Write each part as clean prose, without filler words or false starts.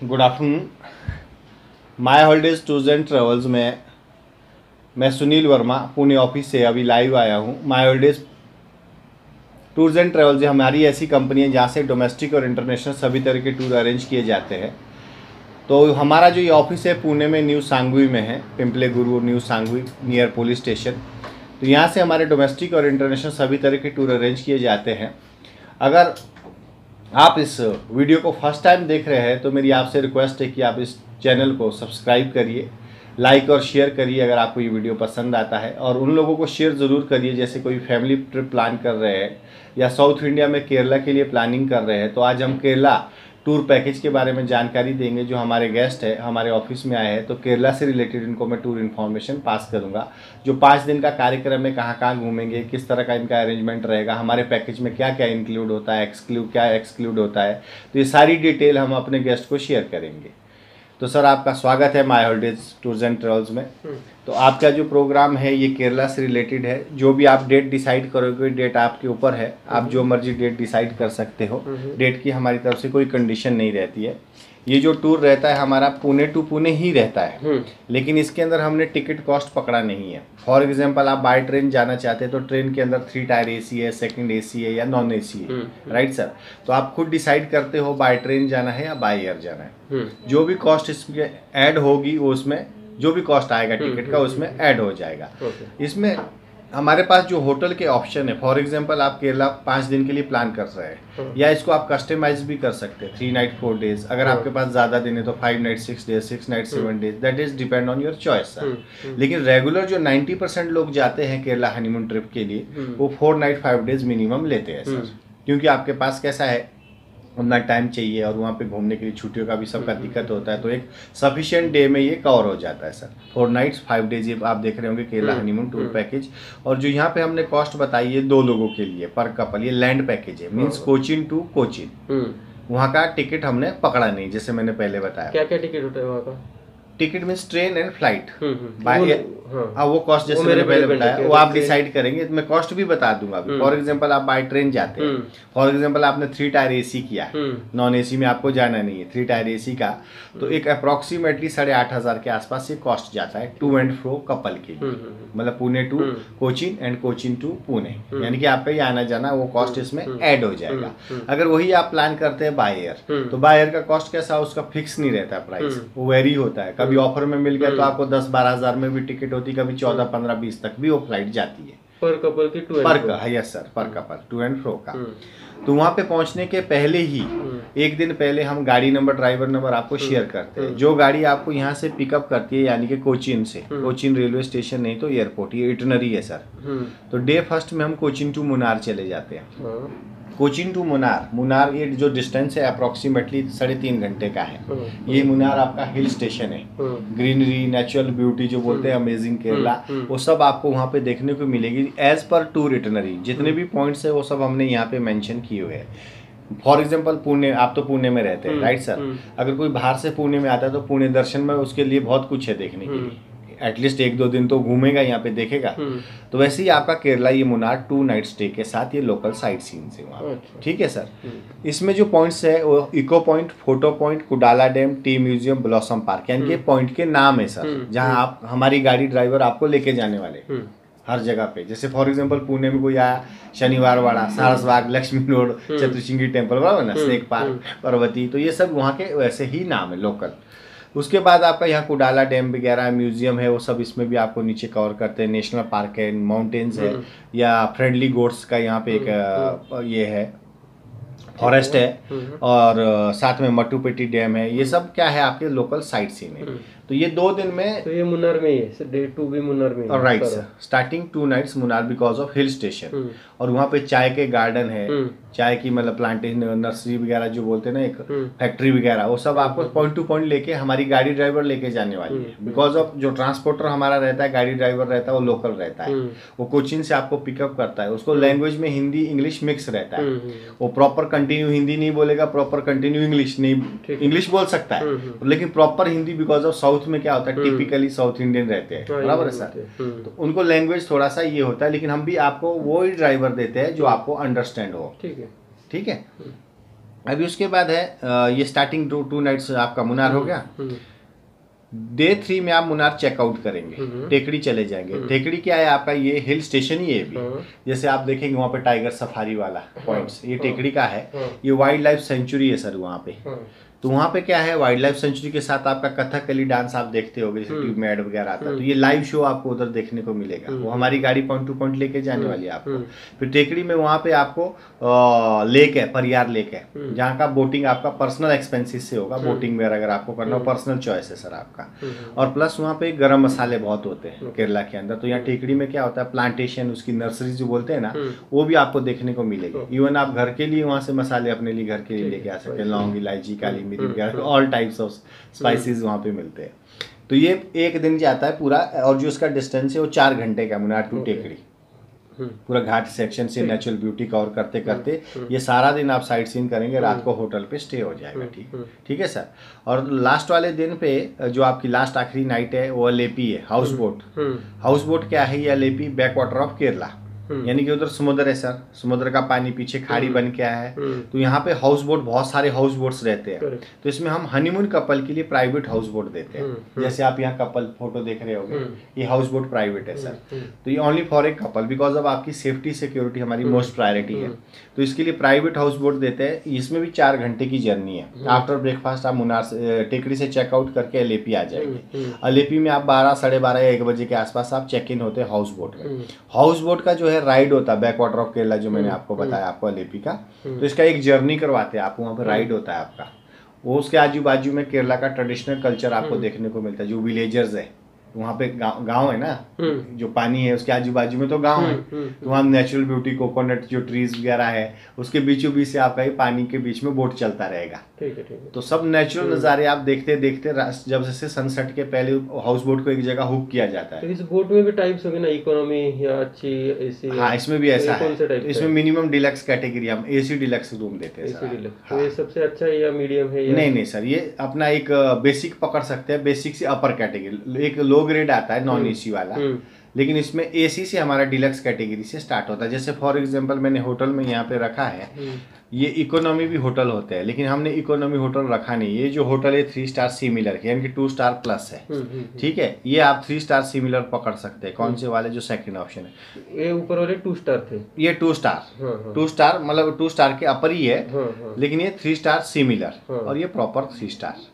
Good afternoon. My holidays tours and travels में मैं Sunil Verma Pune office से अभी लाइव आया हूँ। My holidays tours and travels हमारी ऐसी कंपनी है जहाँ से डोमेस्टिक और इंटरनेशनल सभी तरह के टूर अरेंज किए जाते हैं। तो हमारा जो ये ऑफिस है पुणे में न्यू सांगवी में है, पिंपले गुरु new Sangvi near police station. तो यहाँ से हमारे डोमेस्टिक और इंटरनेशनल सभी तरह के टूर अरेंज किए जाते हैं। अगर आप इस वीडियो को फर्स्ट टाइम देख रहे हैं तो मेरी आपसे रिक्वेस्ट है कि आप इस चैनल को सब्सक्राइब करिए, लाइक और शेयर करिए अगर आपको ये वीडियो पसंद आता है, और उन लोगों को शेयर ज़रूर करिए जैसे कोई फैमिली ट्रिप प्लान कर रहे हैं या साउथ इंडिया में केरला के लिए प्लानिंग कर रहे हैं। तो आज हम केरला टूर पैकेज के बारे में जानकारी देंगे। जो हमारे गेस्ट है हमारे ऑफिस में आए हैं तो केरला से रिलेटेड इनको मैं टूर इन्फॉर्मेशन पास करूंगा। जो 5 दिन का कार्यक्रम है, कहाँ कहाँ घूमेंगे, किस तरह का इनका अरेंजमेंट रहेगा, हमारे पैकेज में क्या क्या इंक्लूड होता है, एक्सक्लूड होता है, तो ये सारी डिटेल हम अपने गेस्ट को शेयर करेंगे। तो सर आपका स्वागत है my holidays tours and travels में। तो आपका जो प्रोग्राम है ये केरला से रिलेटेड है। जो भी आप डेट डिसाइड करोगे, डेट आपके ऊपर है, आप जो मर्जी डेट डिसाइड कर सकते हो। डेट की हमारी तरफ से कोई कंडीशन नहीं रहती है। ये जो टूर रहता है हमारा पुणे टू पुणे ही रहता है, लेकिन इसके अंदर हमने टिकट कॉस्ट पकड़ा नहीं है। फॉर एग्जांपल आप बाय ट्रेन जाना चाहते हैं तो ट्रेन के अंदर 3 टायर AC है, सेकंड AC है या नॉन AC है, राइट सर। तो आप खुद डिसाइड करते हो बाय ट्रेन जाना है या बाय एयर जाना है। जो भी कॉस्ट इसमें ऐड होगी वो उसमें जो भी कॉस्ट आएगा टिकट का उसमें ऐड हो जाएगा। इसमें हमारे पास जो होटल के ऑप्शन है, फॉर एग्जांपल आप केरला 5 दिन के लिए प्लान कर रहे हैं या इसको आप कस्टमाइज भी कर सकते हैं 3 नाइट 4 डेज। अगर आपके पास ज़्यादा दिन है तो 5 night 6 days, 6 night 7 days, that is depend on your choice sir. लेकिन रेगुलर जो 90% लोग जाते हैं केरला हनीमून ट्रिप के लिए वो 4 नाइट 5 डेज मिनिमम लेते हैं सर। क्योंकि आपके पास कैसा है उतना टाइम चाहिए और वहाँ पे घूमने के लिए छुट्टियों का भी सबका दिक्कत होता है, तो एक सफिशिएंट डे में ये कवर हो जाता है सर। 4 नाइट्स 5 डेज ये आप देख रहे होंगे केरला हनीमून टूर पैकेज। और जो यहाँ पे हमने कॉस्ट बताई है 2 लोगों के लिए पर कपल, ये लैंड पैकेज है, मीन्स कोचीन टू कोचीन। वहाँ का टिकट हमने पकड़ा नहीं, जैसे मैंने पहले बताया। क्या क्या टिकट होता है वहाँ का? Ticket means train and flight by वो कॉस्ट जैसे मैंने पहले बताया वो आप डिसाइड करेंगे। मैं कॉस्ट भी बता दूंगा अभी। फॉर एग्जांपल आप बाय ट्रेन जाते हैं, फॉर एग्जांपल आपने 3 टायर AC किया है, नॉन AC में आपको जाना नहीं है, 3 टायर AC का, तो एक अप्रोक्सीमेटली 8,500 के आसपास ये कॉस्ट जाता है टू एंड फ्रो कपल के लिए। मतलब Pune to Cochin and Cochin to Pune, यानी कि आपका ये आना जाना वो कॉस्ट इसमें ऐड हो जाएगा। अगर वही आप प्लान करते हैं बाय एयर तो बाय एयर का कॉस्ट कैसा, उसका फिक्स नहीं रहता प्राइस, वो वेरी होता है। कभी ऑफर में मिल गया तो आपको 10-12 हज़ार में भी टिकट होती, कभी 14, 15, 20 तक भी वो फ्लाइट जाती है पर कपल की यस सर, पर कपल टू एंड फ्रो का। तो वहाँ पे पहुँचने के पहले ही एक दिन पहले हम गाड़ी नंबर, ड्राइवर नंबर आपको शेयर करते हैं। जो गाड़ी आपको यहाँ से पिकअप करती है यानी कि कोचीन से, कोचीन रेलवे स्टेशन नहीं तो एयरपोर्ट, ये इटनरी है सर। तो डे फर्स्ट में हम कोचीन टू मुनार चले जाते हैं। कोचीन टू मुनार ये जो डिस्टेंस है अप्रोक्सीमेटली 3.5 घंटे का है। ये मुनार आपका हिल स्टेशन है। ग्रीनरी, नेचुरल ब्यूटी जो बोलते हैं अमेजिंग केरला, वो सब आपको वहाँ पे देखने को मिलेगी एज पर टूर इटनरी। जितने भी पॉइंट्स है वो सब हमने यहाँ पे मेंशन किए हुए हैं। फॉर एग्जांपल पुणे, आप तो पुणे में रहते हैं राइट सर। अगर कोई बाहर से पुणे में आता है तो पुणे दर्शन में उसके लिए बहुत कुछ है देखने के लिए, एटलीस्ट 1-2 दिन तो घूमेगा यहाँ पे, देखेगा। तो वैसे ही आपका केरला ये मुनार 2 नाइट स्टे के साथ ये लोकल साइट सीन है वहाँ, ठीक है सर। इसमें जो पॉइंट्स है वो echo point, photo point, Kundala dam, tea museum, blossom park, यानी कि पॉइंट के नाम है सर जहाँ आप हमारी गाड़ी ड्राइवर आपको लेके जाने वाले हर जगह पे। जैसे फॉर एग्जांपल पुणे में कोई आया, शनिवार वाड़ा, सारसबाग, लक्ष्मी रोड, चतुश्रृंगी टेम्पल, बराबर ना, स्नेक पार्क, पर्वती, तो ये सब वहाँ के वैसे ही नाम है लोकल। उसके बाद आपका यहाँ कुडाला डैम वगैरह म्यूजियम है, वो सब इसमें भी आपको नीचे कवर करते हैं। नेशनल पार्क है, माउंटेन्स है, या फ्रेंडली गोट्स का यहाँ पे एक ये है फॉरेस्ट है, और साथ में मट्टुपेटी डैम है। ये सब क्या है आपके लोकल साइट सीन है। तो ये 2 दिन में, तो ये मुन्नार में ही है, डे 2 भी मुन्नार में है, right sir. Starting 2 nights Munnar because of hill station, और वहाँ पे चाय के गार्डन है, चाय की मतलब प्लांटेशन, नर्सरी वगैरह जो बोलते हैं ना, एक फैक्ट्री वगैरह, वो सब आपको पॉइंट टू पॉइंट लेके हमारी गाड़ी ड्राइवर लेके जाने वाली है। बिकॉज ऑफ जो ट्रांसपोर्टर हमारा रहता है, गाड़ी ड्राइवर रहता है, वो लोकल रहता है, वो कोचीन से आपको पिकअप करता है। उसको लैंग्वेज में हिंदी इंग्लिश मिक्स रहता है। वो प्रॉपर कंटिन्यू हिंदी नहीं बोलेगा, प्रॉपर कंटिन्यू इंग्लिश नहीं, इंग्लिश बोल सकता है लेकिन proper Hindi, because of south में क्या होता है टिपिकली साउथ इंडियन रहते हैं, बराबर है सर। तो उनको लैंग्वेज थोड़ा सा ये होता है, लेकिन हम भी आपको वो ही ड्राइवर देते हैं जो आपको अंडरस्टैंड हो, ठीक है। अभी उसके बाद है ये स्टार्टिंग 2 नाइट्स आपका मुन्नार हो गया। डे 3 में आप मुन्नार चेकआउट करेंगे, टेकड़ी चले जाएंगे। टेकड़ी क्या है आपका, ये हिल स्टेशन ही है भी। जैसे आप देखेंगे वहाँ पे टाइगर सफारी वाला पॉइंट्स, ये टेकड़ी का है। ये वाइल्ड लाइफ सेंचुरी है सर वहाँ पे। तो वहाँ पे क्या है, वाइल्ड लाइफ सेंचुरी के साथ आपका कथकली डांस आप देखते होगे, जैसे ट्यूब में ऐड वगैरह आता है, तो ये लाइव शो आपको उधर देखने को मिलेगा। वो हमारी गाड़ी पॉइंट टू पॉइंट लेके जाने वाली है आपको। फिर टेकड़ी में वहाँ पे आपको लेक है, परियार लेक है, जहाँ का बोटिंग आपका पर्सनल एक्सपेंसिस से होगा। बोटिंग वगैरह अगर आपको करना हो, पर्सनल चॉइस है सर आपका। और प्लस वहाँ पे गरम मसाले बहुत होते हैं केरला के अंदर। तो यहाँ टेकड़ी में क्या होता है, प्लांटेशन, उसकी नर्सरी जो बोलते हैं ना, वो भी आपको देखने को मिलेगी। इवन आप घर के लिए वहाँ से मसाले अपने लिए घर के लिए लेके आ सकते हैं। लौंग, इलायची, काली मिर्च वगैरह, ऑल टाइप्स ऑफ स्पाइसेस वहाँ पे मिलते हैं। तो ये एक दिन जाता है पूरा। और जो उसका डिस्टेंस है वो 4 घंटे का, मुन्नार टू टेकड़ी। पूरा घाट सेक्शन से नेचुरल ब्यूटी कवर करते करते ये सारा दिन आप साइट सीइंग करेंगे, रात को होटल पे स्टे हो जाएगा। ठीक है सर। और लास्ट वाले दिन पे जो आपकी लास्ट आखिरी नाइट है वो अलेपी है, हाउस बोट। हाउस बोट क्या है, ये Alleppey back water of Kerala, यानी कि उधर समुद्र है सर, समुद्र का पानी पीछे खाड़ी बन के आया है। तो यहाँ पे हाउस बोट, बहुत सारे हाउस बोट्स रहते हैं। तो इसमें हम हनीमून कपल के लिए प्राइवेट हाउस बोट देते हैं। जैसे आप यहाँ कपल फोटो देख रहे होंगे, ये हाउस बोट प्राइवेट है सर। तो ये only for a couple, because of आपकी सेफ्टी सिक्योरिटी हमारी मोस्ट प्रायोरिटी है। तो इसके लिए प्राइवेट हाउस बोट देते हैं। इसमें भी 4 घंटे की जर्नी है। आफ्टर ब्रेकफास्ट आप मुन्नार से, टेकड़ी से चेकआउट करके अलेपी आ जाएंगे। अलेपी में आप 12, 12:30 या 1 बजे के आसपास आप चेक इन होते हैं हाउस बोट में। हाउस बोट का जो है राइड होता है, बैक वाटर ऑफ केरला जो मैंने आपको बताया आपको अलेपी का, तो इसका एक जर्नी करवाते हैं आपको, वहाँ पर राइड होता है आपका। वो उसके आजू बाजू में केरला का ट्रेडिशनल कल्चर आपको देखने को मिलता है। जो विलेजर्स है वहाँ पे, गांव है ना, जो पानी है उसके आजू बाजू में तो गांव है। तो वहाँ नेचुरल ब्यूटी, कोकोनट जो ट्रीज वगैरह है, उसके बीचों बीच से आपका ये पानी के बीच में बोट चलता रहेगा। ठीक है। तो सब नेचुरल नज़ारे आप देखते देखते जब से सनसेट के पहले हाउस बोट को एक जगह हुक किया जाता है। तो इस बोट में भी टाइप्स होंगे ना, इकोनॉमी या अच्छी एसी? हाँ, इसमें भी ऐसा है। इसमें मिनिमम डिलक्स कैटेगरी, हम एसी डिलक्स रूम देते हैं। तो ये सबसे अच्छा है या मीडियम है? नहीं सर, ये अपना एक बेसिक पकड़ सकते हैं, बेसिक से अपर कैटेगरी। एक लो ग्रेड आता है नॉन एसी वाला, लेकिन इसमें एसी से हमारा डिलक्स कैटेगरी से स्टार्ट होता है। जैसे फॉर एग्जांपल मैंने होटल में यहाँ पे रखा है, ये इकोनॉमी भी होटल होते हैं, लेकिन हमने इकोनॉमी होटल रखा नहीं। ये जो होटल है 3 स्टार सिमिलर यानी कि 2 स्टार प्लस है। ठीक है, ये आप 3 स्टार सिमिलर पकड़ सकते हैं। कौन से वाले, जो सेकंड ऑप्शन है। ये ऊपर वाले 2 स्टार थे, ये 2 स्टार 2 स्टार मतलब 2 स्टार के अपर ही है। लेकिन ये 3 स्टार सिमिलर और ये प्रॉपर 3 स्टार।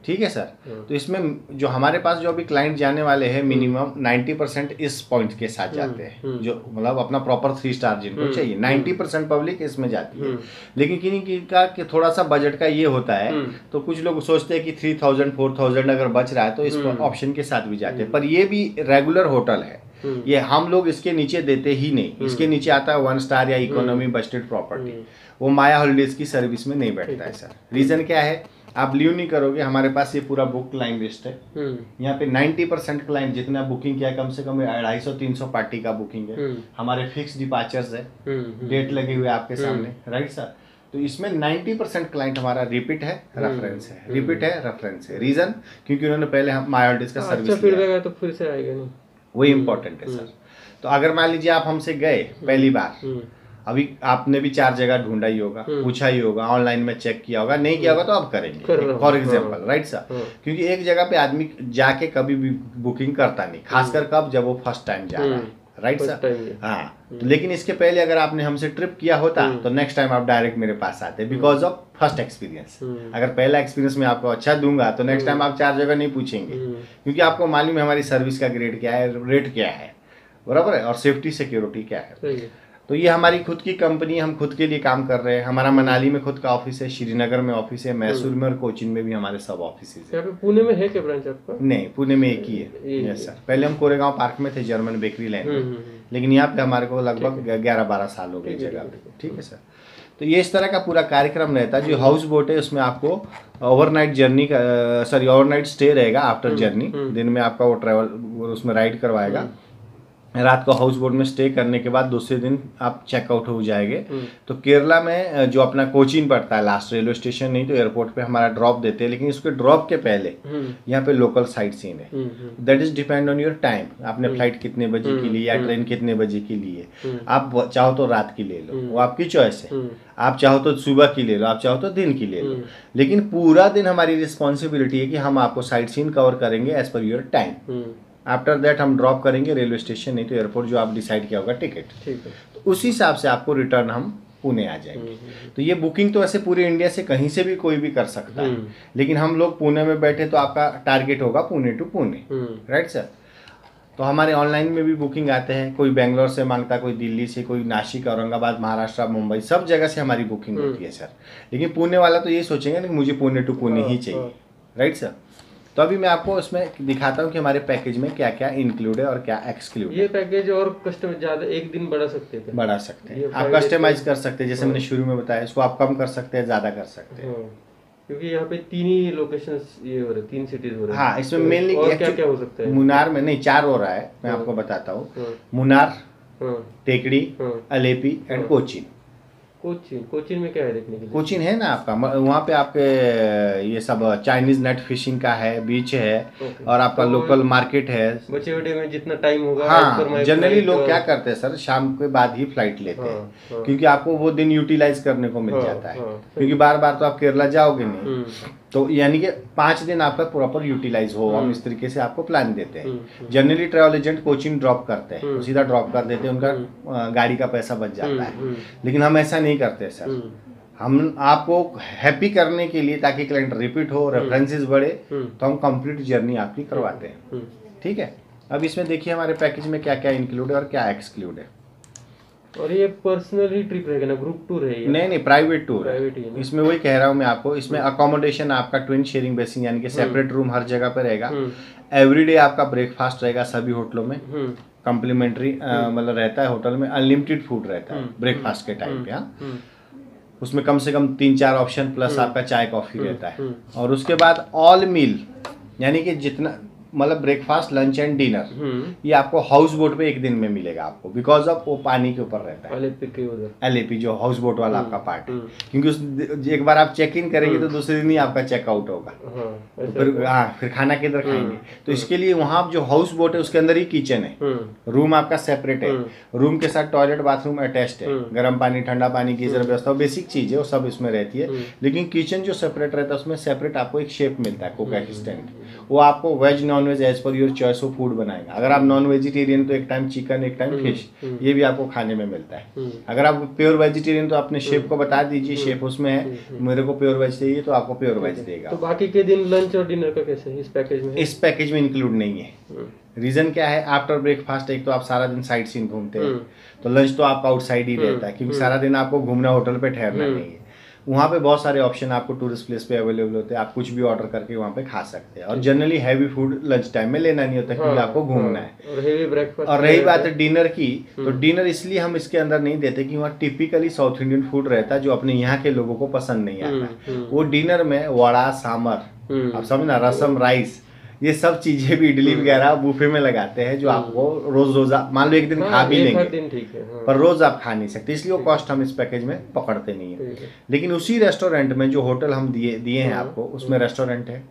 ठीक है सर। तो इसमें जो हमारे पास जो अभी क्लाइंट जाने वाले हैं, मिनिमम 90% इस पॉइंट के साथ जाते हैं, जो मतलब अपना प्रॉपर 3 स्टार जिनको चाहिए। 90% पब्लिक इसमें जाती है। लेकिन किन्हीं का कि थोड़ा सा बजट का ये होता है, तो कुछ लोग सोचते हैं कि 3000 4000 अगर बच रहा है तो इस ऑप्शन के साथ भी जाते हैं। पर ये भी रेगुलर होटल है, ये हम लोग इसके नीचे देते ही नहीं। इसके नीचे आता है 1 स्टार या इकोनॉमी बजटेड प्रॉपर्टी, वो माया हॉलिडेज की सर्विस में नहीं बैठता है सर। रीजन क्या है, आप बिलीव नहीं करोगे, हमारे पास ये पूरा बुक क्लाइंट लिस्ट है। यहाँ पे 90% क्लाइंट जितना बुकिंग किया, कम से कम 250-300 पार्टी का बुकिंग है। हमारे फिक्स डिपार्चर्स है, डेट लगे हुए आपके सामने, राइट सर। तो इसमें 90% क्लाइंट हमारा रिपीट है, रेफरेंस है, रिपीट है, रेफरेंस है। रीजन क्योंकि उन्होंने पहले हम माया हॉलिडेज का सर्विस किया, तो फिर से आएगा नहीं, वही इंपॉर्टेंट है सर। तो अगर मान लीजिए आप हमसे गए पहली बार, अभी आपने भी 4 जगह ढूंढा ही होगा, पूछा ही होगा, ऑनलाइन में चेक किया होगा, नहीं किया होगा तो अब करेंगे फॉर एग्जांपल, राइट सर। क्योंकि एक जगह पे आदमी जाके कभी भी बुकिंग करता नहीं, खासकर कब, जब वो फर्स्ट टाइम जा रहा है, राइट सर। हाँ, तो लेकिन इसके पहले अगर आपने हमसे ट्रिप किया होता तो नेक्स्ट टाइम आप डायरेक्ट मेरे पास आते, बिकॉज ऑफ फर्स्ट एक्सपीरियंस। अगर पहला एक्सपीरियंस मैं आपको अच्छा दूंगा तो नेक्स्ट टाइम आप 4 जगह नहीं पूछेंगे, क्योंकि आपको मालूम है हमारी सर्विस का ग्रेड क्या है, रेट क्या है, बराबर है, और सेफ्टी सिक्योरिटी क्या है। तो ये हमारी खुद की कंपनी, हम खुद के लिए काम कर रहे हैं। हमारा मनाली में खुद का ऑफिस है, श्रीनगर में ऑफिस है, मैसूर में और कोचीन में भी हमारे सब ऑफिस है। पुणे में है क्या ब्रांच आपका? नहीं, पुणे में एक ही है। Yes sir. पहले हम कोरेगांव पार्क में थे, जर्मन बेकरी लाइन में, लेकिन यहाँ पे हमारे को लगभग 11-12 साल हो गए जगह पे। ठीक है सर। तो ये इस तरह का पूरा कार्यक्रम रहता है। जो हाउस बोट है उसमें आपको ओवरनाइट जर्नी का, ओवरनाइट स्टे रहेगा आफ्टर जर्नी। दिन में आपका वो ट्रैवल उसमें राइड करवाएगा, रात को हाउस बोट में स्टे करने के बाद दूसरे दिन आप चेकआउट हो जाएंगे। तो केरला में जो अपना कोचीन पड़ता है, लास्ट रेलवे स्टेशन नहीं तो एयरपोर्ट पे हमारा ड्रॉप देते हैं, लेकिन उसके ड्रॉप के पहले यहाँ पे लोकल साइट सीन है। That is depend on your time, आपने फ्लाइट कितने बजे की ली या ट्रेन कितने बजे की ली है। आप चाहो तो रात की ले लो, वो आपकी चॉइस है। आप चाहो तो सुबह की ले लो, आप चाहो तो दिन की ले लो, लेकिन पूरा दिन हमारी रिस्पॉन्सिबिलिटी है कि हम आपको साइट सीन कवर करेंगे as per your time. After that हम ड्रॉप करेंगे रेलवे स्टेशन नहीं तो एयरपोर्ट, जो आप डिसाइड किया होगा टिकट। ठीक है। तो उस हिसाब से आपको रिटर्न हम पुणे आ जाएंगे। तो ये बुकिंग तो ऐसे पूरे इंडिया से कहीं से भी कोई भी कर सकता है, लेकिन हम लोग पुणे में बैठे तो आपका टारगेट होगा Pune to Pune, right sir. तो हमारे ऑनलाइन में भी बुकिंग आते हैं, कोई बेंगलोर से मांगता है, कोई दिल्ली से, कोई नासिक, औरंगाबाद, महाराष्ट्र, मुंबई, सब जगह से हमारी बुकिंग होती है सर। लेकिन पुणे वाला तो ये सोचेंगे ना कि मुझे पुणे टू पुणे ही चाहिए, राइट सर। तो अभी मैं आपको इसमें दिखाता हूँ कि हमारे पैकेज में क्या क्या इंक्लूड है और क्या एक्सक्लूड है। ये पैकेज और कस्टमाइज ज़्यादा एक दिन बढ़ा सकते हैं? बढ़ा सकते हैं, आप कस्टमाइज कर सकते हैं, जैसे मैंने शुरू में बताया, इसको आप कम कर सकते हैं, ज़्यादा कर सकते हैं। क्योंकि यहाँ पे 3 ही लोकेशंस ये हो रहे, 3 सिटीज हो रहे हैं। हाँ, इसमें मेनली क्या क्या हो सकता है? मुनार में नहीं, 4 हो रहा है, मैं आपको बताता हूँ। मुनार, टेकड़ी, अलेपी एंड कोचीन। कोचीन में क्या है देखने के लिए? कोचीन है ना आपका, वहाँ पे आपके ये सब चाइनीज नेट फिशिंग का है, बीच है, और आपका लोकल मार्केट है। बचे हुए में जितना टाइम होगा। हाँ, जनरली लोग क्या करते हैं सर, शाम के बाद ही फ्लाइट लेते हैं, क्योंकि आपको वो दिन यूटिलाइज करने को मिल जाता है, क्योंकि बार बार तो आप केरला जाओगे नहीं। तो यानी कि 5 दिन आपका प्रॉपर यूटिलाइज हो, हम इस तरीके से आपको प्लान देते हैं। Generally travel agent coaching drop करते हैं, तो सीधा ड्रॉप कर देते हैं, उनका गाड़ी का पैसा बच जाता है। लेकिन हम ऐसा नहीं करते सर, हम आपको हैप्पी करने के लिए, ताकि क्लाइंट रिपीट हो, रेफरेंसेस बढ़े, तो हम कंप्लीट जर्नी आपकी करवाते हैं। ठीक है। अब इसमें देखिए हमारे पैकेज में क्या क्या इंक्लूड है और क्या एक्सक्लूड है। और ये पर्सनली ट्रिप रहेगा ना, ग्रुप टूर है? नहीं, प्राइवेट टूर है। प्राइवेट ही इसमें वही कह रहा हूँ मैं आपको, इसमें अकोमोडेशन आपका ट्विन शेयरिंग बेसिस, यानी कि सेपरेट रूम हर जगह पे रहेगा। एवरीडे आपका ब्रेकफास्ट रहेगा सभी होटलों में, कम्प्लीमेंट्री मतलब रहता है। होटल में अनलिमिटेड फूड रहता है ब्रेकफास्ट के टाइम पे। उसमें कम से कम 3-4 ऑप्शन प्लस आपका चाय कॉफी रहता है। और उसके बाद ऑल मील, यानी कि जितना मतलब ब्रेकफास्ट, लंच एंड डिनर, ये आपको हाउस बोट पे एक दिन में मिलेगा आपको, बिकॉज ऑफ वो पानी के ऊपर रहता है। एलएपी जो हाउस बोट वाला आपका पार्ट है, क्योंकि उस एक बार आप चेक इन करेंगे तो दूसरे दिन ही आपका चेकआउट होगा। फिर खाना किधर खाएंगे? तो इसके लिए वहाँ जो हाउस बोट है उसके अंदर ही किचन है, रूम आपका सेपरेट है, रूम के साथ टॉयलेट बाथरूम अटैच्ड है, गर्म पानी, ठंडा पानी, गीजर व्यवस्था, बेसिक चीज है वो सब इसमें रहती है। लेकिन किचन जो सेपरेट रहता है उसमें सेपरेट आपको एक शेफ मिलता है, कुक असिस्टेंट। वो आपको veg non veg as per your choice वो फूड बनाएगा। अगर आप नॉन वेजिटेरियन तो एक टाइम चिकन, एक टाइम फिश, ये भी आपको खाने में मिलता है। अगर आप प्योर वेजिटेरियन तो अपने शेफ को बता दीजिए, शेफ उसमें है, मेरे को प्योर वेज चाहिए, तो आपको प्योर वेज देगा। तो बाकी के दिन लंच और डिनर का कैसे इस पैकेज में? इस पैकेज में इंक्लूड नहीं है। रीजन क्या है, आफ्टर ब्रेकफास्ट एक तो आप सारा दिन साइट सीन घूमते हैं, तो लंच तो आपका आउटसाइड ही रहता है, क्योंकि सारा दिन आपको घूमना, होटल पे ठहरना नहीं है। वहाँ पे बहुत सारे ऑप्शन आपको टूरिस्ट प्लेस पे अवेलेबल होते हैं, आप कुछ भी ऑर्डर करके वहाँ पे खा सकते हैं। और generally heavy food lunch time में लेना नहीं होता, क्योंकि आपको घूमना है। और हेवी ब्रेकफास्ट। और रही बात है डिनर की, तो डिनर इसलिए हम इसके अंदर नहीं देते कि वहाँ टिपिकली साउथ इंडियन फूड रहता है, जो अपने यहाँ के लोगों को पसंद नहीं आता। वो डिनर में वड़ा, सांभर, आप समझना, रसम, राइस, ये सब चीजें भी, इडली वगैरह बुफे में लगाते हैं, जो आपको रोज रोज मान लो एक दिन खा भी लेंगे, ठीक है, पर रोज आप खा नहीं सकते, इसलिए वो कॉस्ट हम इस पैकेज में पकड़ते नहीं है। लेकिन उसी रेस्टोरेंट में जो होटल हम दिए हैं आपको, उसमें रेस्टोरेंट है,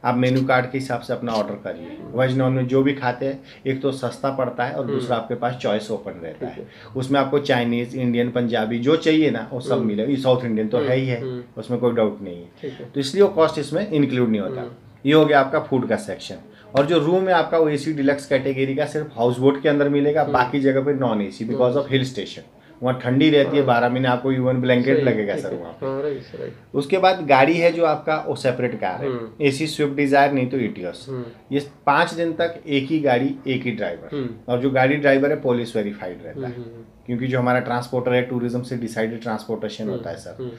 आप मेनू कार्ड के हिसाब से अपना ऑर्डर करिए। वेज नॉन वेज जो भी खाते हैं, एक तो सस्ता पड़ता है और दूसरा आपके पास चॉइस ओपन रहता है। उसमें आपको चाइनीज, इंडियन, पंजाबी जो चाहिए ना वो सब मिलेगा। ये साउथ इंडियन तो है ही है, उसमें कोई डाउट नहीं है, तो इसलिए वो कॉस्ट इसमें इंक्लूड नहीं होता। ये हो गया आपका फूड का सेक्शन। और जो रूम है आपका वो एसी डिलक्स कैटेगरी का सिर्फ हाउस बोट के अंदर मिलेगा, बाकी जगह पे non AC, because of hill station, वहाँ ठंडी रहती है 12 महीने, आपको यूवन ब्लैंकेट लगेगा सर वहाँ पे। उसके बाद गाड़ी है जो आपका, वो सेपरेट कार है, एसी स्विफ्ट डिजायर नहीं तो इटियोस। ये 5 दिन तक एक ही गाड़ी, एक ही ड्राइवर, और जो गाड़ी ड्राइवर है पुलिस वेरीफाइड रहता है, क्योंकि जो हमारा ट्रांसपोर्टर है टूरिज्म से डिसाइडेड ट्रांसपोर्टेशन होता है सर,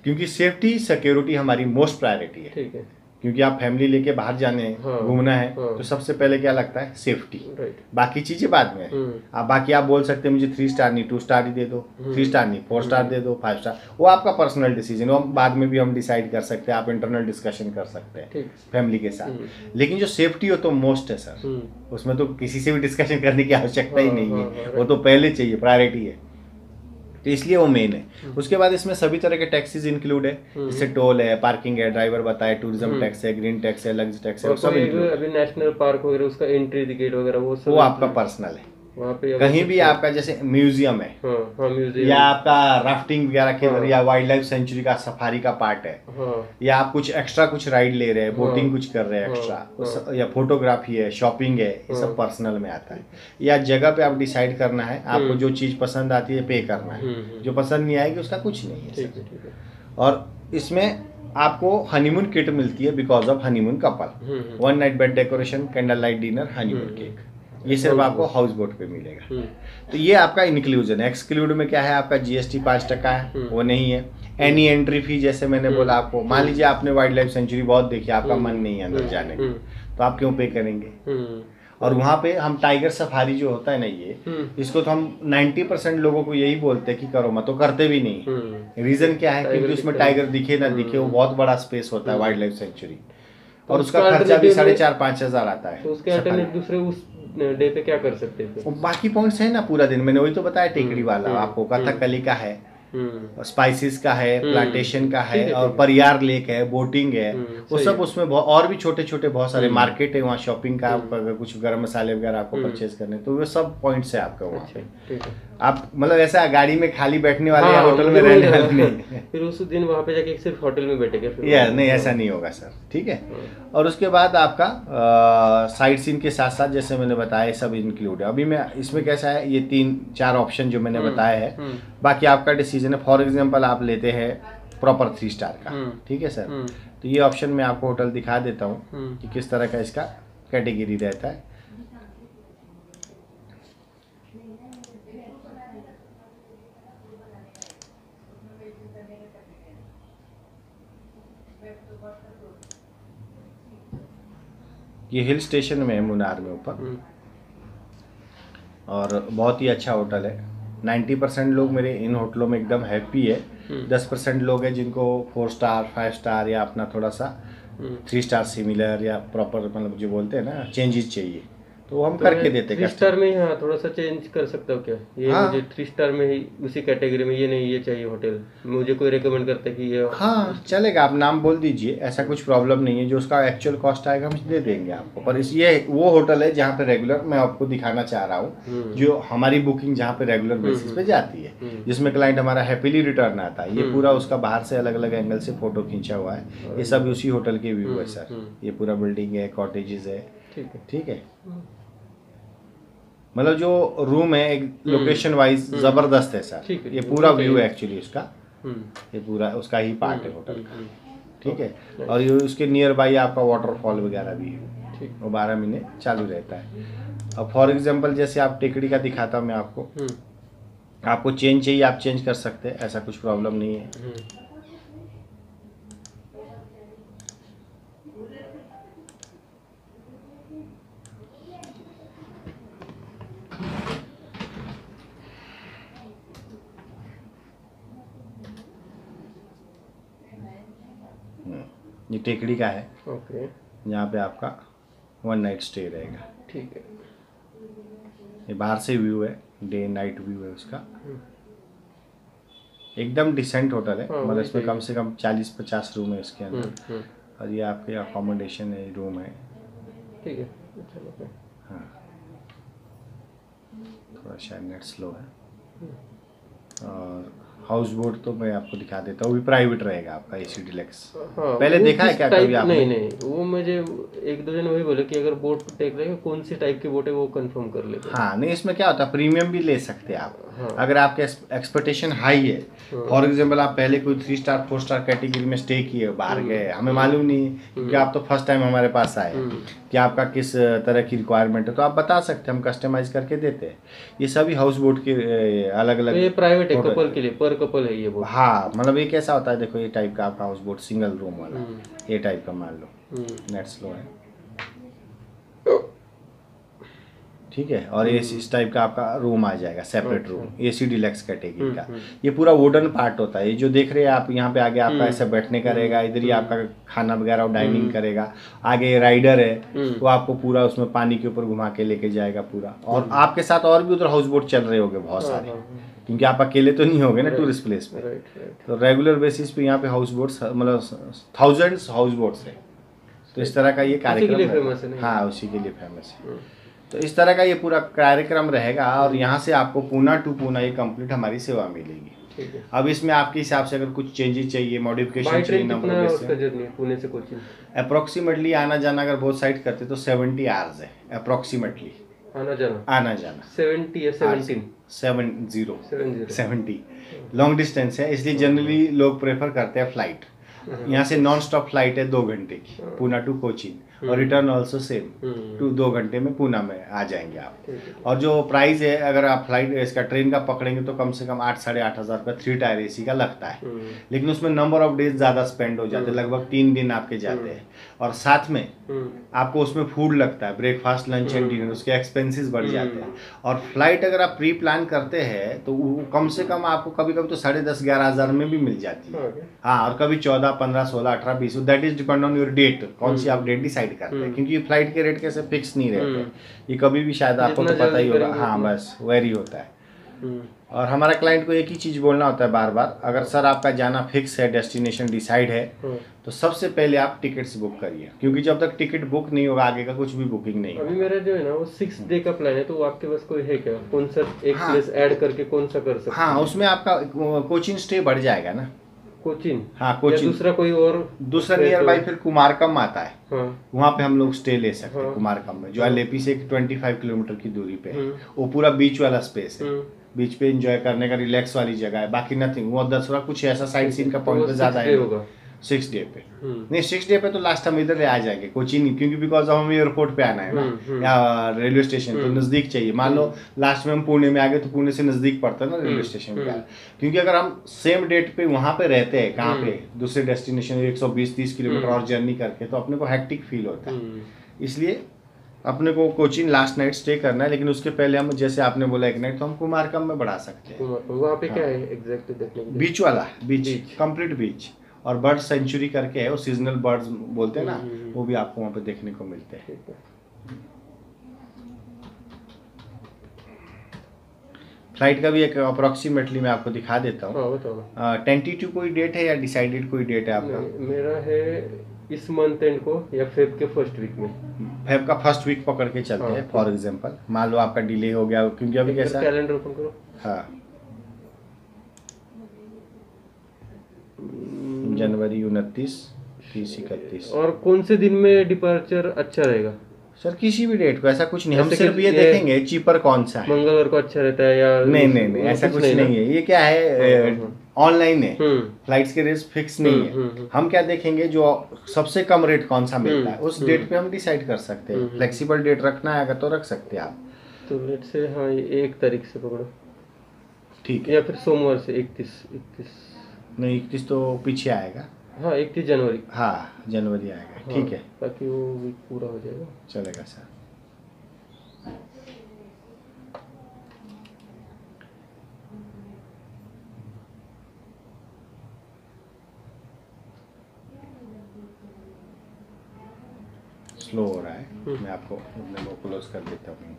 क्योंकि सेफ्टी सिक्योरिटी हमारी मोस्ट प्रायोरिटी है। क्योंकि आप फैमिली लेके बाहर जाने हैं, हाँ, घूमना है, हाँ। तो सबसे पहले क्या लगता है, सेफ्टी। राइट। बाकी चीजें बाद में है। आप बाकी आप बोल सकते हैं मुझे 3 स्टार नहीं 2 स्टार ही दे दो, 3 स्टार नहीं 4 स्टार दे दो, 5 स्टार, वो आपका पर्सनल डिसीजन, वो बाद में भी हम डिसाइड कर सकते हैं, आप इंटरनल डिस्कशन कर सकते हैं ठीक। फैमिली के साथ। लेकिन जो सेफ्टी हो तो मोस्ट है सर, उसमें तो किसी से भी डिस्कशन करने की आवश्यकता ही नहीं है, वो तो पहले चाहिए, प्रायोरिटी है, तो इसलिए वो मेन है। उसके बाद इसमें सभी तरह के टैक्सेस इंक्लूड है, जैसे टोल है, पार्किंग है, ड्राइवर बताए, टूरिज्म टैक्स है, ग्रीन टैक्स है, लग्जरी टैक्स है, और सब कोई इंक्लूड। अभी नेशनल पार्क वगैरह उसका एंट्री टिकट वगैरह वो सब वो आपका पर्सनल है, वहाँ पे कहीं भी आपका जैसे म्यूजियम है, हाँ हाँ म्यूजियम, या आपका राफ्टिंग वगैरह के, या वाइल्ड लाइफ सेंचुरी का सफारी का पार्ट है, हाँ या आप कुछ एक्स्ट्रा कुछ राइड ले रहे हैं, बोटिंग कुछ कर रहे हैं एक्स्ट्रा, या फोटोग्राफी है, शॉपिंग है, ये सब पर्सनल में आता है। या जगह पे आप डिसाइड करना है, आपको जो चीज पसंद आती है पे करना है, जो पसंद नहीं आएगी उसका कुछ नहीं है। ठीक है। और इसमें आपको हनीमून किट मिलती है because of honeymoon couple, 1 night bed decoration, candle light dinner, honeymoon cake, ये सिर्फ आपको हाउस बोट पे मिलेगा। तो ये आपका इंक्लूजन है। एक्सक्लूड में क्या है, आपका जीएसटी 5% है, वो नहीं है। एनी एंट्री फी, जैसे मैंने बोला आपको, मान लीजिए आपने वाइल्ड लाइफ सेंचुरी बहुत देखी, आपका मन नहीं है अंदर जाने का, तो आप क्यों पे करेंगे। और वहाँ पे हम टाइगर सफारी जो होता है ना, ये इसको तो हम 90% लोगों को यही बोलते हैं कि करो मत, तो करते भी नहीं। रीजन क्या है, क्योंकि उसमें टाइगर दिखे ना दिखे, वो बहुत बड़ा स्पेस होता है वाइल्ड लाइफ सेंचुरी, और उसका खर्चा भी 4,500-5 हजार आता है। तो उसके अल्टरनेट दूसरे उस डे पे क्या कर सकते हैं? बाकी पॉइंट्स है ना पूरा दिन, मैंने वही तो बताया, टेकड़ी वाला आपको, कथकली का है, स्पाइसेस का है, प्लांटेशन का है, और परियार लेक है, बोटिंग है, वो सब उसमें और भी छोटे छोटे बहुत सारे मार्केट है वहाँ, शॉपिंग का, अगर कुछ गर्म मसाले वगैरह आपको परचेज करने, तो वो सब पॉइंट्स है आपका वहाँ पे। आप मतलब ऐसा गाड़ी में खाली बैठने वाले या होटल में रहने वाले नहीं, फिर उस दिन वहाँ पे जाके सिर्फ होटल में बैठेंगे फिर या नहीं, ऐसा नहीं होगा सर, ठीक है। और उसके बाद आपका साइट सीन के साथ साथ, जैसे मैंने बताया, सब इंक्लूड है। अभी मैं इसमें कैसा है, ये 3-4 ऑप्शन जो मैंने बताया है, बाकी आपका डिसीजन है। फॉर एग्जांपल आप लेते हैं प्रॉपर 3 स्टार का, ठीक है सर, तो ये ऑप्शन में आपको होटल दिखा देता हूँ कि किस तरह का इसका कैटेगरी रहता है। ये हिल स्टेशन में है, मुनार में ऊपर, और बहुत ही अच्छा होटल है। 90% लोग मेरे इन होटलों में एकदम हैप्पी है। 10% लोग हैं जिनको 4 स्टार 5 स्टार या अपना थोड़ा सा 3 स्टार सिमिलर या प्रॉपर, मतलब जो बोलते हैं ना, चेंजेस चाहिए, तो वो हम करके देते हैं। 3 स्टार में ही हाँ थोड़ा सा चेंज कर सकता हो क्या, ये हाँ। मुझे 3 स्टार में ही उसी कैटेगरी में ये नहीं ये चाहिए होटल, मुझे कोई रेकमेंड करता है कि ये, हाँ चलेगा, आप नाम बोल दीजिए, ऐसा कुछ प्रॉब्लम नहीं है। जो उसका एक्चुअल कॉस्ट आएगा हम दे देंगे आपको। पर इस ये वो होटल है जहाँ पे रेगुलर मैं आपको दिखाना चाह रहा हूँ, जो हमारी बुकिंग जहाँ पे रेगुलर बेसिस पे जाती है, जिसमें क्लाइंट हमारा हैप्पीली रिटर्न आता है। ये पूरा उसका बाहर से अलग अलग एंगल से फोटो खींचा हुआ है, ये सब उसी होटल के व्यू है सर। ये पूरा बिल्डिंग है, कॉटेजेस है, ठीक है। मतलब जो रूम है एक लोकेशन वाइज जबरदस्त है सर। ये पूरा व्यू है एक्चुअली उसका, ये पूरा उसका ही पार्ट है होटल का, ठीक है। और ये उसके नियर बाई आपका वाटरफॉल वगैरह भी है, वो 12 महीने चालू रहता है। अब फॉर एग्जांपल जैसे आप टेकड़ी का दिखाता हूँ मैं आपको चेंज चाहिए आप चेंज कर सकते हैं, ऐसा कुछ प्रॉब्लम नहीं है। ये टेकड़ी का है, ओके, यहाँ पे आपका 1 नाइट स्टे रहेगा, ठीक है। ये बाहर से व्यू है, डे नाइट व्यू है उसका, एकदम डिसेंट होटल है। मतलब इसमें कम से कम 40-50 रूम है इसके अंदर, और ये आपके अकोमोडेशन है, रूम है, ठीक है। चलो, हाँ थोड़ा शायद नेट स्लो है। और हाउस बोट तो मैं आपको दिखा देता हूँ, भी प्राइवेट रहेगा आपका एसी डिलक्स। हाँ, पहले देखा है क्या कभी आपने? नहीं, वो मुझे 1-2 जन वही बोले कि अगर बोट देख रहे हो कौन सी टाइप की बोट है वो कंफर्म कर लेते। हाँ नहीं, इसमें क्या होता है, प्रीमियम भी ले सकते हैं आप, हाँ। अगर आपके एक्सपेक्टेशन हाई है, फॉर एग्जांपल आप पहले कोई 3 स्टार 4 स्टार कैटेगरी में स्टे किए, बाहर गए, हमें मालूम नहीं है क्योंकि आप तो फर्स्ट टाइम हमारे पास आए कि आपका किस तरह की रिक्वायरमेंट है, तो आप बता सकते हैं, हम कस्टमाइज करके देते हैं। ये सभी हाउस बोट के अलग अलग, तो ये प्राइवेट है कपल के लिए, पर कपल है ये बोट? हाँ, मतलब ये कैसा होता है, देखो ये टाइप का आपका हाउस बोट सिंगल रूम वाला, ये टाइप का मान लो, नेट स्लो है, ठीक है, और ये इस टाइप का आपका रूम आ जाएगा, separate room, AC deluxe category का। ये पूरा वुडन पार्ट होता है, ये जो देख रहे हैं आप यहाँ पे आगे आपका ऐसे बैठने का रहेगा, इधर ही आपका खाना वगैरह और डाइनिंग करेगा, आगे राइडर है वो आपको पूरा उसमें पानी के ऊपर घुमा के लेके जाएगा पूरा, और आपके साथ और भी उधर हाउस बोट चल रहे होंगे बहुत सारे, क्योंकि आप अकेले तो नहीं होगे ना टूरिस्ट प्लेस पे। तो रेगुलर बेसिस पे यहाँ पे हाउस बोट्स मतलब थाउजेंड्स हाउस बोट्स है, तो इस तरह का ये कार्यक्रम है। हाँ, उसी के लिए फेमस है। तो इस तरह का ये पूरा कार्यक्रम रहेगा, और यहाँ से आपको पूना टू पूना ये कंप्लीट हमारी सेवा मिलेगी। अब इसमें आपके हिसाब से अगर कुछ चेंजेस चाहिए, मॉडिफिकेशन चाहिए, पुणे से कोचिंग अप्रोक्सीमेटली आना जाना अगर बहुत साइड करते तो 70 आवर्स है अप्रोक्सीमेटली आना जाना 70 या 70 लॉन्ग डिस्टेंस है, इसलिए जनरली लोग प्रेफर करते हैं फ्लाइट। यहाँ से नॉन स्टॉप फ्लाइट है 2 घंटे की, पूना टू कोचीन, और रिटर्न ऑल्सो सेम टू 2 घंटे में पूना में आ जाएंगे आप। और जो प्राइस है, अगर आप फ्लाइट इसका ट्रेन का पकड़ेंगे तो कम से कम 8-8.5 हज़ार का 3 टायर एसी का लगता है, लेकिन उसमें नंबर ऑफ डेज ज़्यादा स्पेंड हो जाते हैं, लगभग 3 दिन आपके जाते हैं, और साथ में आपको उसमें फूड लगता है, ब्रेकफास्ट लंच एंड डिनर, उसके एक्सपेंसेस बढ़ जाते हैं। और फ्लाइट अगर आप प्री प्लान करते हैं तो कम से कम आपको कभी कभी तो 10.5-11 हज़ार में भी मिल जाती है। हाँ, और कभी 14, 15, 16, 18, 20, that is depend on your date, कौन सी आप डेट डिसाइड करते हैं, क्योंकि फ्लाइट के रेट कैसे फिक्स नहीं रहते, ये कभी भी शायद आपको तो पता ही होगा। हाँ, बस वेरी होता है। और हमारा क्लाइंट को एक ही चीज़ बोलना होता है बार बार, अगर सर आपका जाना फिक्स है, डेस्टिनेशन डिसाइड है, तो सबसे पहले आप टिकट्स बुक करिए, क्योंकि जब तक टिकट बुक नहीं होगा आगे का कुछ भी बुकिंग नहीं होगा। अभी मेरा जो है ना वो 6 डे का प्लान है, तो आपके पास कोई है क्या, कौन सा एक प्लेस ऐड करके कौन सा कर सकते हैं? हाँ, उसमें आपका कोचिंग स्टे बढ़ जाएगा ना, कोचिन। हाँ, कोचिन। दूसरा कोई और दूसरा नियर बाई फिर कुमारकम आता है, हाँ। वहाँ पे हम लोग स्टे ले सकते हैं। हाँ। कुमारकम में जो एलएपी से 25 किलोमीटर की दूरी पे है, वो पूरा बीच वाला स्पेस है, बीच पे एंजॉय करने का रिलैक्स वाली जगह है, बाकी नथिंग। वो 10 कुछ ऐसा साइड सीन का पॉइंट पे ज्यादा है होगा 6 डे पे। नहीं, 6 डे पे तो लास्ट हम इधर आ जाएंगे कोचिन, क्योंकि बिकॉज हमें एयरपोर्ट पे आना है ना, या रेलवे स्टेशन, तो नजदीक चाहिए। मान लो लास्ट में हम पुणे में आ गए तो पुणे से नजदीक पड़ता है ना रेलवे स्टेशन पे, क्योंकि अगर हम सेम डेट पे वहां पे रहते हैं, कहाँ पे दूसरे डेस्टिनेशन 120-30 किलोमीटर और जर्नी करके, तो अपने को हेक्टिक फील होता है। इसलिए अपने को कोचिन लास्ट नाइट स्टे करना है, लेकिन उसके पहले हम जैसे आपने बोला एक नाइट, तो हम कुमारकम में बढ़ा सकते हैं। वहाँ पे क्या है एग्जैक्ट देखने के लिए? बीच वाला, बीच कंप्लीट बीच, और बर्ड सेंचुरी करके है, वो सीजनल बर्ड्स बोलते हैं ना, वो भी आपको वहाँ पे देखने को मिलते हैं। फ्लाइट का भी एक अप्रोक्सीमेटली मैं आपको दिखा देता हूँ। टेंटेटिव कोई डेट है या डिसाइडेड कोई डेट है आपका? मेरा है इस मंथ एंड को या फेब के फर्स्ट वीक में। फेब का फर्स्ट वीक पकड़ के चलते हैं। फॉर एग्जांपल मान लो आपका डिले हो गया, क्योंकि अभी कैसा कैलेंडर ओपन करो। हाँ, जनवरी 29, 30, 31। और कौन से दिन में डिपार्चर अच्छा रहेगा? सर किसी भी डेट को, ऐसा कुछ नहीं, हम सिर्फ ये देखेंगे चीपर कौन सा है। मंगलवार को अच्छा रहता है या नहीं ऐसा कुछ नहीं है। ये क्या है, ऑनलाइन है, फ्लाइट्स के रेट फिक्स नहीं है। हम क्या देखेंगे, जो सबसे कम रेट कौन सा मिलता है उस डेट पे हम डिसाइड कर सकते हैं। फ्लेक्सिबल डेट रखना है अगर तो रख सकते हैं आप। तो लेट से हाँ 1 तारीख से पकड़ो, ठीक है, या फिर सोमवार से 31 नहीं 31 तो पीछे आएगा। हाँ 31 जनवरी। हाँ जनवरी आएगा, ठीक है, ताकि वो वीक पूरा हो जाएगा। चलेगा सर। स्लो हो रहा है, मैं आपको अपने को क्लोज कर देता हूँ।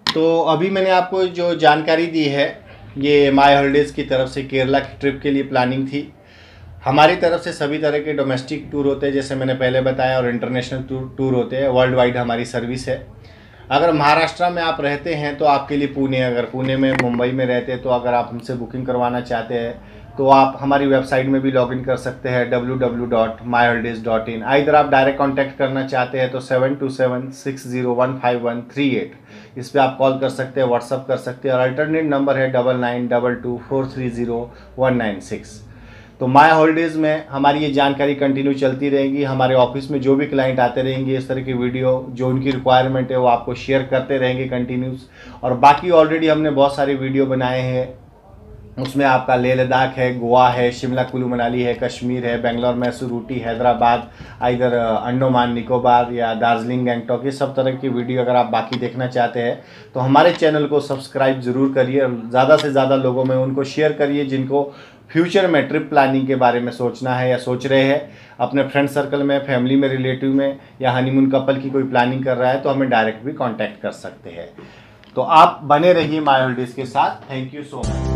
तो अभी मैंने आपको जो जानकारी दी है, ये माय हॉलीडेज़ की तरफ से केरला की ट्रिप के लिए प्लानिंग थी। हमारी तरफ से सभी तरह के डोमेस्टिक टूर होते हैं, जैसे मैंने पहले बताया, और इंटरनेशनल टूर होते हैं। वर्ल्ड वाइड हमारी सर्विस है। अगर महाराष्ट्र में आप रहते हैं तो आपके लिए पुणे, अगर पुणे में मुंबई में रहते हैं तो अगर आप हमसे बुकिंग करवाना चाहते हैं तो आप हमारी वेबसाइट में भी लॉगिन कर सकते हैं www.myholidays.in। इधर आप डायरेक्ट कांटेक्ट करना चाहते हैं तो 7276015138 इस पर आप कॉल कर सकते हैं, व्हाट्सअप कर सकते हैं, और अल्टरनेट नंबर है 9922430196। तो माय हॉलीडेज़ में हमारी ये जानकारी कंटिन्यू चलती रहेगी। हमारे ऑफिस में जो भी क्लाइंट आते रहेंगे इस तरह की वीडियो जो उनकी रिक्वायरमेंट है वो आपको शेयर करते रहेंगे कंटिन्यूस। और बाकी ऑलरेडी हमने बहुत सारे वीडियो बनाए हैं, उसमें आपका लेह लद्दाख है, गोवा है, शिमला कुल्लू मनाली है, कश्मीर है, बेंगलोर मैसूर ऊटी हैदराबाद, इधर अंडमान निकोबार या दार्जिलिंग गैंगटॉक, ये सब तरह की वीडियो अगर आप बाकी देखना चाहते हैं तो हमारे चैनल को सब्सक्राइब ज़रूर करिए और ज़्यादा से ज़्यादा लोगों में उनको शेयर करिए जिनको फ्यूचर में ट्रिप प्लानिंग के बारे में सोचना है या सोच रहे हैं। अपने फ्रेंड सर्कल में, फैमिली में, रिलेटिव में या हनीमून कपल की कोई प्लानिंग कर रहा है तो हमें डायरेक्ट भी कांटेक्ट कर सकते हैं। तो आप बने रहिए माय हॉलीडेज़ के साथ। Thank you so much.